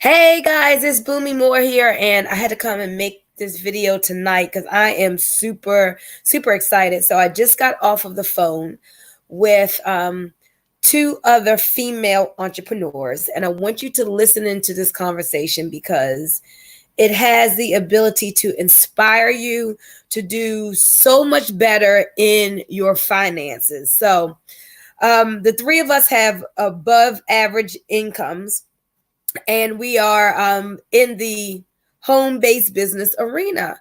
Hey guys, it's Bunmi Moore here, and I had to come and make this video tonight because I am super excited. So I just got off of the phone with two other female entrepreneurs, and I want you to listen into this conversation because it has the ability to inspire you to do so much better in your finances. So the three of us have above average incomes and we are in the home-based business arena.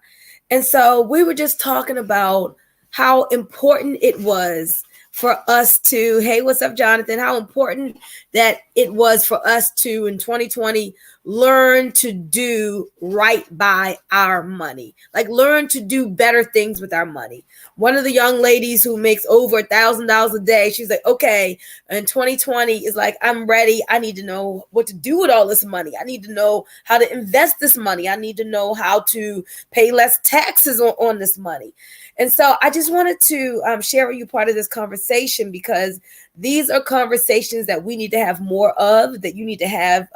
And so we were just talking about how important it was for us to, hey, what's up, Jonathan? How important that it was for us to, in 2020, learn to do right by our money, like learn to do better things with our money. One of the young ladies who makes over $1,000 a day, she's like, okay, in 2020 is like, I'm ready. I need to know what to do with all this money. I need to know how to invest this money. I need to know how to pay less taxes on this money. And so I just wanted to share with you part of this conversation because these are conversations that we need to have more of, that you need to have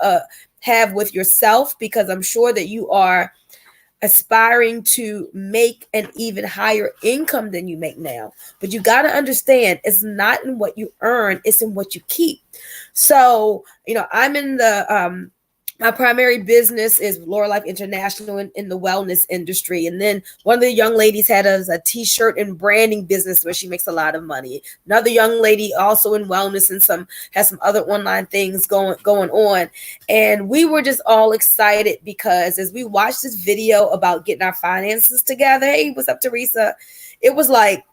with yourself, because I'm sure that you are aspiring to make an even higher income than you make now. But you got to understand, it's not in what you earn, it's in what you keep. So, I'm in the my primary business is Laura Life International in the wellness industry. And then one of the young ladies had a t-shirt and branding business where she makes a lot of money. Another young lady also in wellness and has some other online things going on. And we were just all excited because as we watched this video about getting our finances together, hey, what's up, Teresa? It was like,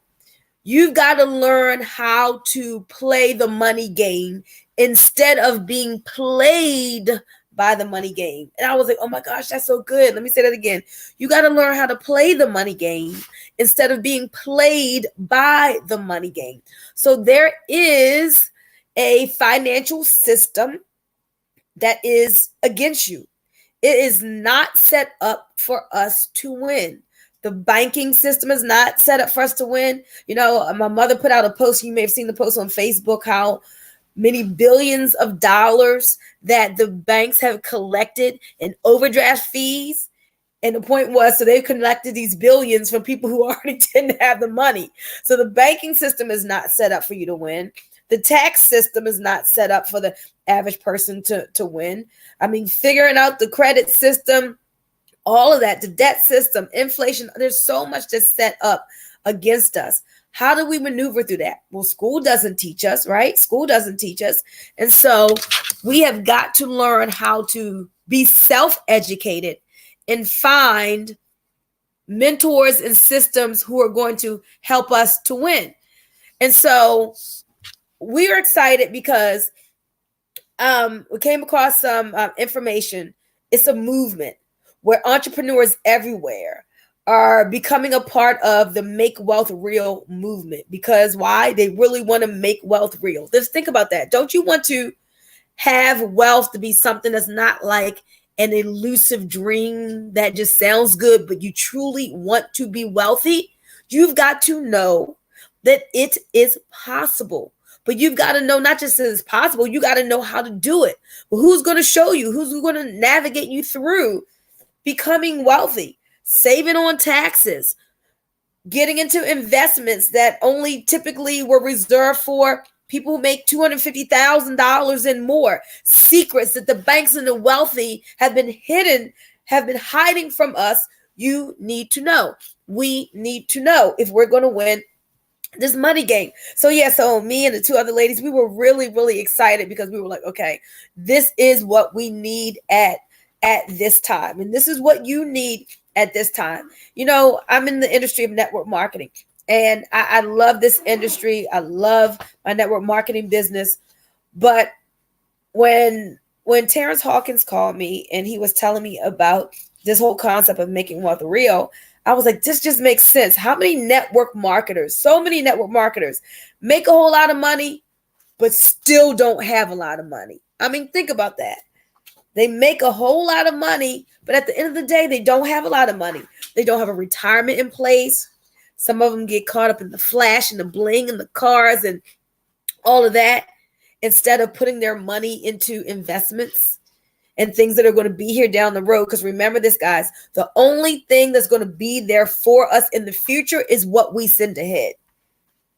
you've got to learn how to play the money game instead of being played by the money game. And I was like, oh my gosh, that's so good. Let me say that again. You got to learn how to play the money game instead of being played by the money game. So there is a financial system that is against you. It is not set up for us to win. The banking system is not set up for us to win. My mother put out a post. You may have seen the post on Facebook, how many billions of dollars that the banks have collected in overdraft fees. And the point was, so they collected these billions from people who already didn't have the money. So the banking system is not set up for you to win. The tax system is not set up for the average person to win. I mean, figuring out the credit system, all of that, the debt system, inflation, there's so much that's set up against us. How do we maneuver through that? Well, school doesn't teach us, right? School doesn't teach us. And so we have got to learn how to be self-educated and find mentors and systems who are going to help us to win. And so we are excited because we came across some information. It's a movement where entrepreneurs everywhere are becoming a part of the Make Wealth Real movement. Because why? They really want to make wealth real. Just think about that. Don't you want to have wealth to be something that's not like an elusive dream that just sounds good, but you truly want to be wealthy? You've got to know that it is possible. But you've got to know not just that it's possible, you got to know how to do it. Well, who's going to show you? Who's going to navigate you through becoming wealthy? Saving on taxes, getting into investments that only typically were reserved for people who make $250,000 and more. Secrets that the banks and the wealthy have been hiding from us. You need to know. We need to know if we're going to win this money game. So me and the two other ladies, we were really excited because we were like, okay, this is what we need at this time. And this is what you need at this time. I'm in the industry of network marketing, and I love this industry. I love my network marketing business. But when Terrence Hawkins called me and he was telling me about this whole concept of making wealth real, I was like, this just makes sense. How many network marketers, so many network marketers make a whole lot of money, but still don't have a lot of money? I mean, think about that. They make a whole lot of money, but at the end of the day, they don't have a lot of money. They don't have a retirement in place. Some of them get caught up in the flash and the bling and the cars and all of that, instead of putting their money into investments and things that are going to be here down the road. Because remember this, guys, the only thing that's going to be there for us in the future is what we send ahead.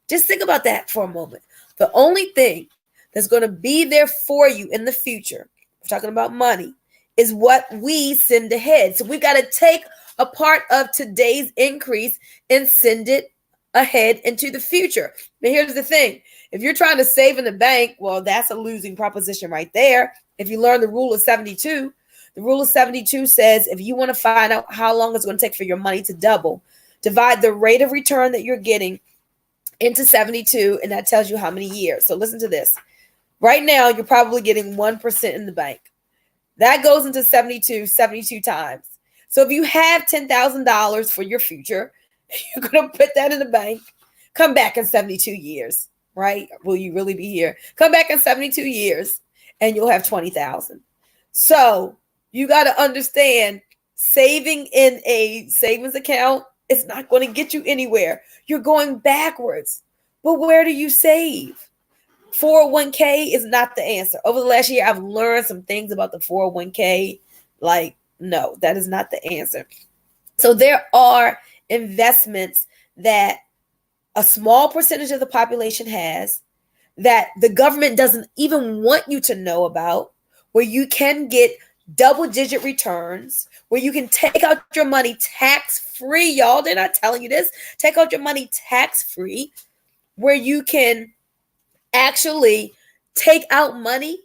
Just think about that for a moment. The only thing that's going to be there for you in the future, we're talking about money, is what we send ahead. So we've got to take a part of today's increase and send it ahead into the future. But here's the thing. If you're trying to save in the bank, well, that's a losing proposition right there. If you learn the rule of 72, the rule of 72 says if you want to find out how long it's going to take for your money to double, divide the rate of return that you're getting into 72, and that tells you how many years. So listen to this. Right now, you're probably getting 1% in the bank. That goes into 72 times. So if you have $10,000 for your future, you're going to put that in the bank, come back in 72 years, right? Will you really be here? Come back in 72 years and you'll have 20,000. So you got to understand, saving in a savings account is not going to get you anywhere. You're going backwards. But where do you save? 401k is not the answer. Over the last year, I've learned some things about the 401k. Like, no, that is not the answer. So there are investments that a small percentage of the population has that the government doesn't even want you to know about, where you can get double-digit returns, where you can take out your money tax-free. Y'all, they're not telling you this. Take out your money tax-free, where you can actually take out money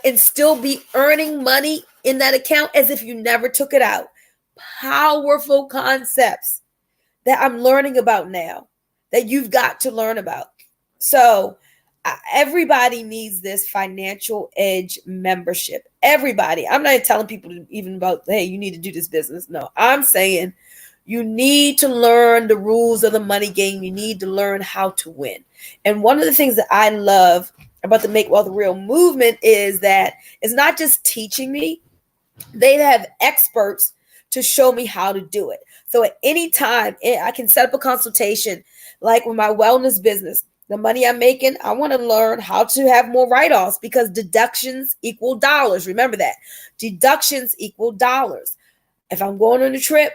and still be earning money in that account as if you never took it out. Powerful concepts that I'm learning about now that you've got to learn about. So everybody needs this financial edge membership. Everybody. I'm not telling people even about, hey, you need to do this business. No, I'm saying you need to learn the rules of the money game. You need to learn how to win. And one of the things that I love about the Make Wealth Real movement is that it's not just teaching me. They have experts to show me how to do it. So at any time, I can set up a consultation, like with my wellness business. The money I'm making, I want to learn how to have more write-offs because deductions equal dollars. Remember that. Deductions equal dollars. If I'm going on a trip,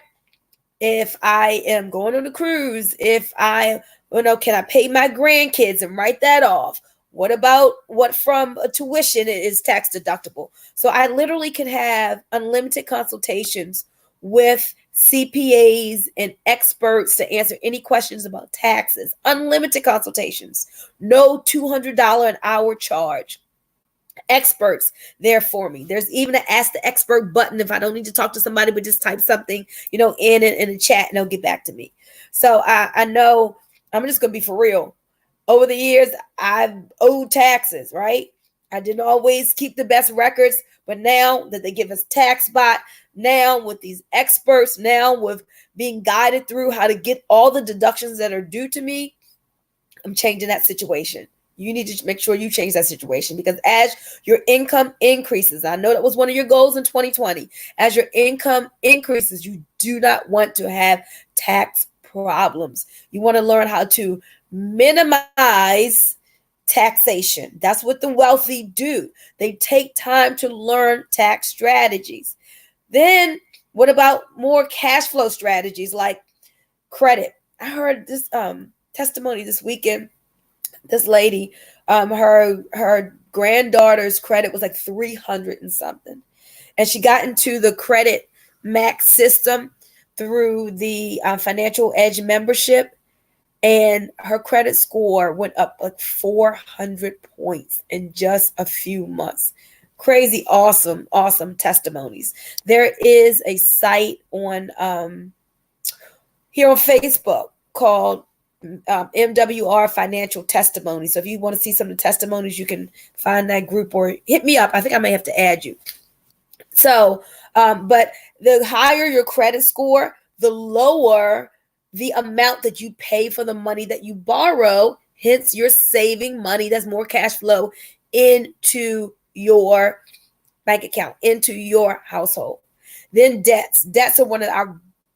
if I am going on a cruise, can I pay my grandkids and write that off? What about what from a tuition is tax deductible? So I literally can have unlimited consultations with CPAs and experts to answer any questions about taxes. Unlimited consultations. No $200 an hour charge. Experts there for me. There's even an Ask the Expert button if I don't need to talk to somebody, but just type something, in a chat and they'll get back to me. So I know I'm just going to be for real. Over the years, I've owed taxes, right? I didn't always keep the best records, but now that they give us TaxBot, now with these experts, now with being guided through how to get all the deductions that are due to me, I'm changing that situation. You need to make sure you change that situation because as your income increases, I know that was one of your goals in 2020. As your income increases, you do not want to have tax problems. You want to learn how to minimize taxation. That's what the wealthy do. They take time to learn tax strategies. Then what about more cash flow strategies like credit? I heard this testimony this weekend. This lady, her granddaughter's credit was like 300 and something. And she got into the Credit Max system through the Financial Edge membership. And her credit score went up like 400 points in just a few months. Crazy, awesome testimonies. There is a site on here on Facebook called MWR Financial Testimony. So if you want to see some of the testimonies, you can find that group or hit me up. I think I may have to add you. So, but the higher your credit score, the lower the amount that you pay for the money that you borrow. Hence, you're saving money. That's more cash flow into your bank account, into your household. Then debts. Debts are one of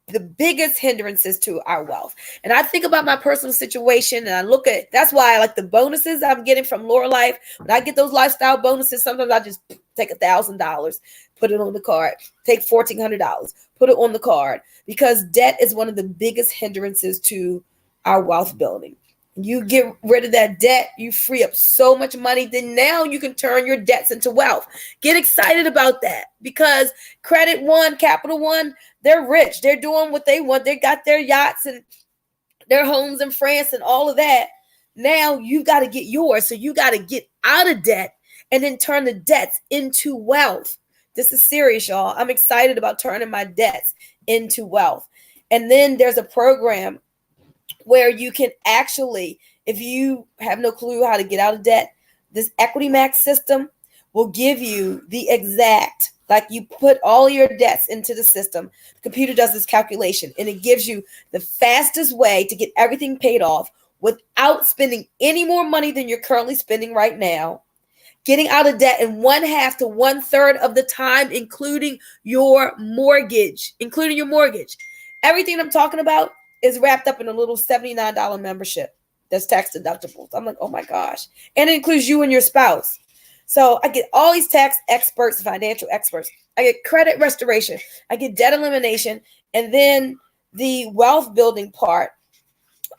the biggest hindrances to our wealth. And I think about my personal situation and I look at, that's why I like the bonuses I'm getting from Laura Life. When I get those lifestyle bonuses, sometimes I just Take $1,000, put it on the card. Take $1,400, put it on the card, because debt is one of the biggest hindrances to our wealth building. You get rid of that debt, you free up so much money. Then now you can turn your debts into wealth. Get excited about that, because Credit One, Capital One, they're rich. They're doing what they want. They got their yachts and their homes in France and all of that. Now you got to get yours. So you got to get out of debt and then turn the debts into wealth. This is serious, y'all. I'm excited about turning my debts into wealth. And then there's a program where you can actually, if you have no clue how to get out of debt, this Equity Max system will give you the exact, like you put all your debts into the system. The computer does this calculation, and it gives you the fastest way to get everything paid off without spending any more money than you're currently spending right now. Getting out of debt in 1/2 to 1/3 of the time, including your mortgage. Everything I'm talking about is wrapped up in a little $79 membership that's tax deductible. I'm like, oh my gosh. And it includes you and your spouse. So I get all these tax experts, financial experts. I get credit restoration. I get debt elimination. And then the wealth building part,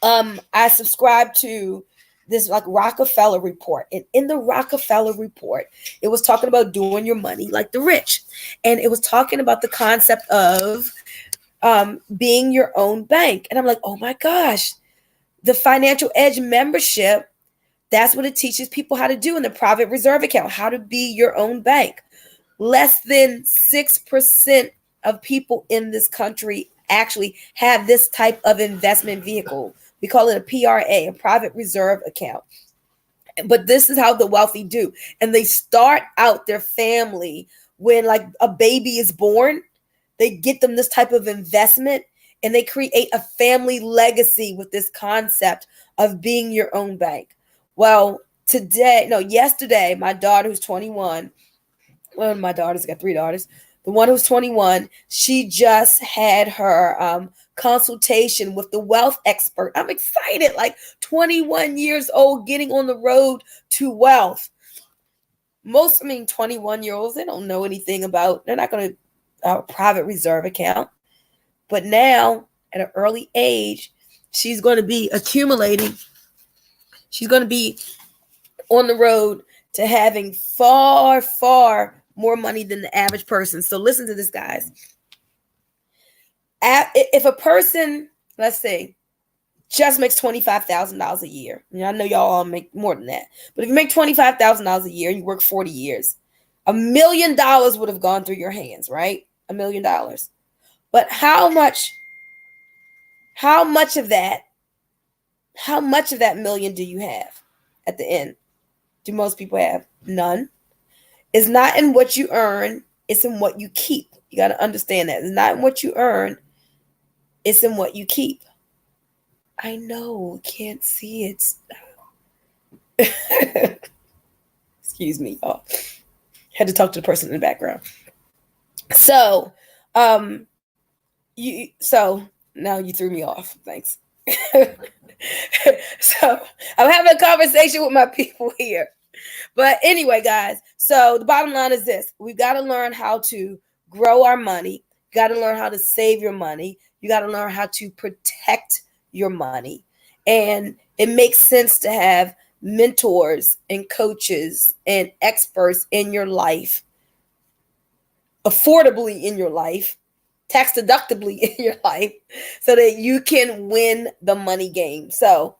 I subscribe to this like Rockefeller report. And in the Rockefeller report, it was talking about doing your money like the rich. And it was talking about the concept of being your own bank. And I'm like, oh my gosh, the Financial Edge membership, that's what it teaches people how to do in the private reserve account, how to be your own bank. Less than 6% of people in this country actually have this type of investment vehicle. We call it a PRA, a private reserve account. But this is how the wealthy do. And they start out their family when like a baby is born. They get them this type of investment, and they create a family legacy with this concept of being your own bank. Well, yesterday, my daughter who's 21, one of my daughters, I got 3 daughters. The one who's 21, she just had her consultation with the wealth expert. I'm excited, like 21 years old, getting on the road to wealth. 21-year-olds, they don't know anything about, they're not going to a private reserve account. But now, at an early age, she's going to be accumulating. She's going to be on the road to having far, far more money than the average person. So listen to this, guys. If a person, let's say, just makes $25,000 a year, and I know y'all all make more than that, but if you make $25,000 a year and you work 40 years, $1 million would have gone through your hands, right? $1 million. But how much of that million do you have at the end? Do most people have? None. It's not in what you earn, it's in what you keep. You got to understand that. It's not in what you earn, it's in what you keep. I know, can't see it. Excuse me, y'all. Had to talk to the person in the background. So, now you threw me off. Thanks. So I'm having a conversation with my people here. But anyway, guys, so the bottom line is this. We've got to learn how to grow our money. You got to learn how to save your money. You got to learn how to protect your money. And it makes sense to have mentors and coaches and experts in your life, affordably in your life, tax deductibly in your life, so that you can win the money game. So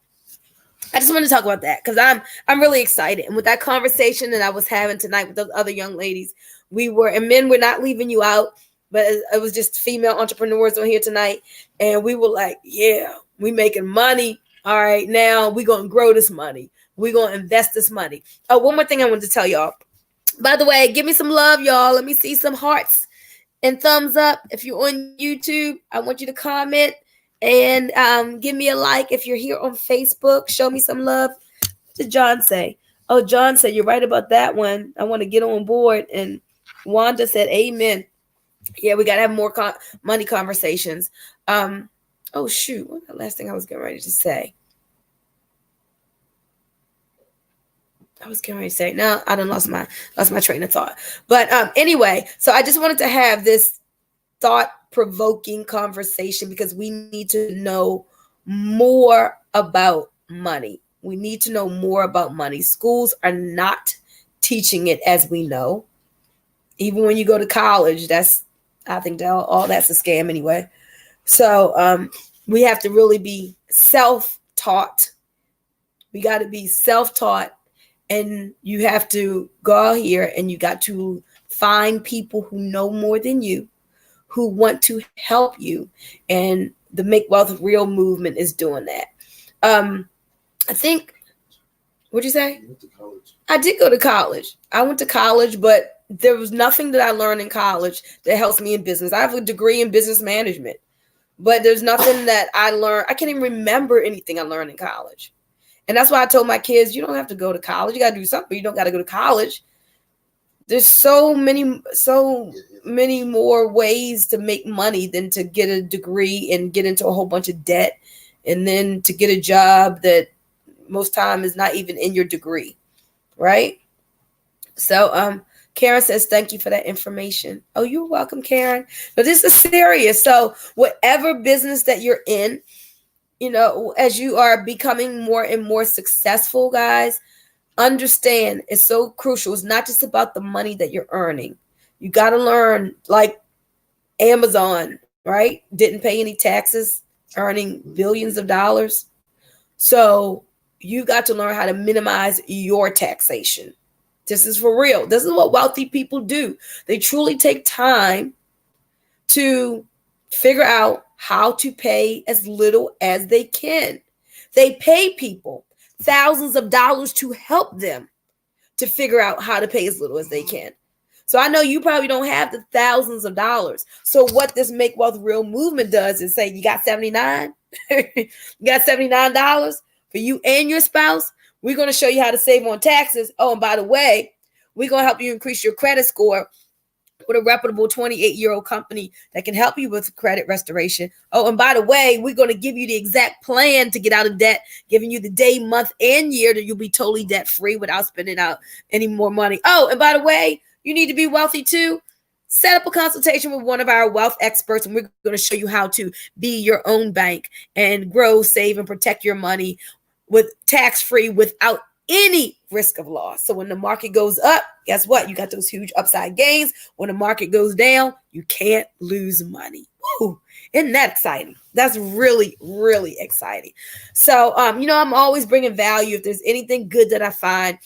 I just want to talk about that because I'm really excited. And with that conversation that I was having tonight with those other young ladies, and men, we're not leaving you out, but it was just female entrepreneurs on here tonight. And we were like, yeah, we making money. All right, now we're going to grow this money. We're going to invest this money. Oh, one more thing I wanted to tell y'all. By the way, give me some love, y'all. Let me see some hearts and thumbs up. If you're on YouTube, I want you to comment and give me a like. If you're here on Facebook, show me some love. What did John say? Oh, John said, you're right about that one. I want to get on board. And Wanda said, amen. Yeah, we got to have more money conversations. Oh, shoot. What's the last thing I was getting ready to say? I was going to say, no, I done lost my train of thought. But anyway, so I just wanted to have this thought provoking conversation because we need to know more about money. We need to know more about money. Schools are not teaching it as we know. Even when you go to college, I think that all that's a scam anyway. So we have to really be self-taught. We got to be self-taught, and you have to go out here and you got to find people who know more than you, who want to help you. And the Make Wealth Real movement is doing that. I think, what'd you say? You went to college. I did go to college. I went to college, but there was nothing that I learned in college that helps me in business. I have a degree in business management, but there's nothing that I learned. I can't even remember anything I learned in college. And that's why I told my kids, you don't have to go to college. You got to do something, but you don't got to go to college. There's so many more ways to make money than to get a degree and get into a whole bunch of debt, and then to get a job that most time is not even in your degree, right? So Karen says, thank you for that information. Oh, you're welcome, Karen. But this is serious. So whatever business that you're in, as you are becoming more and more successful, guys, understand it's so crucial. It's not just about the money that you're earning. You got to learn, like Amazon, right? Didn't pay any taxes, earning billions of dollars. So you got to learn how to minimize your taxation. This is for real. This is what wealthy people do. They truly take time to figure out how to pay as little as they can. They pay people thousands of dollars to help them to figure out how to pay as little as they can. So I know you probably don't have the thousands of dollars. So what this Make Wealth Real movement does is say, you got 79? You got $79 for you and your spouse? We're going to show you how to save on taxes. Oh, and by the way, we're going to help you increase your credit score with a reputable 28-year-old company that can help you with credit restoration. Oh, and by the way, we're going to give you the exact plan to get out of debt, giving you the day, month, and year that you'll be totally debt-free without spending out any more money. Oh, and by the way, you need to be wealthy too. Set up a consultation with one of our wealth experts, and we're going to show you how to be your own bank and grow, save, and protect your money with tax-free without any risk of loss. So when the market goes up, guess what? You got those huge upside gains. When the market goes down, you can't lose money. Woo! Isn't that exciting? That's really, really exciting. So, I'm always bringing value. If there's anything good that I find,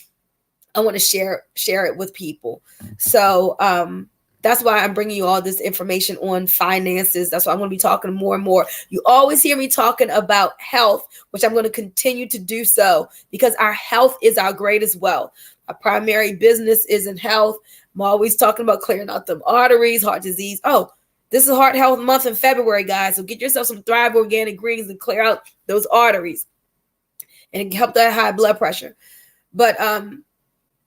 I want to share it with people. So, that's why I'm bringing you all this information on finances. That's why I'm going to be talking more and more. You always hear me talking about health, which I'm going to continue to do so because our health is our greatest wealth. Our primary business is in health. I'm always talking about clearing out them arteries, heart disease. Oh, this is Heart Health Month in February, guys. So get yourself some Thrive Organic Greens and clear out those arteries and help that high blood pressure. But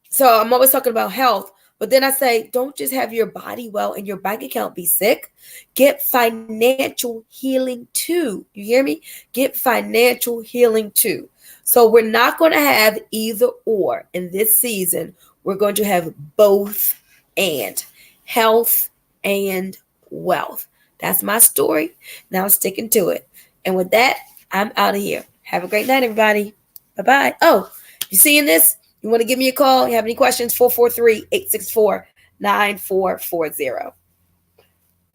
so I'm always talking about health. But then I say, don't just have your body well and your bank account be sick. Get financial healing too. You hear me? Get financial healing too. So we're not going to have either or in this season. We're going to have both and health and wealth. That's my story. Now I'm sticking to it. And with that, I'm out of here. Have a great night, everybody. Bye-bye. Oh, you seeing this? You want to give me a call? You have any questions? 443-864-9440.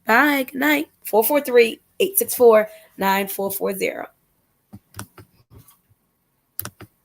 Bye. Good night. 443-864-9440.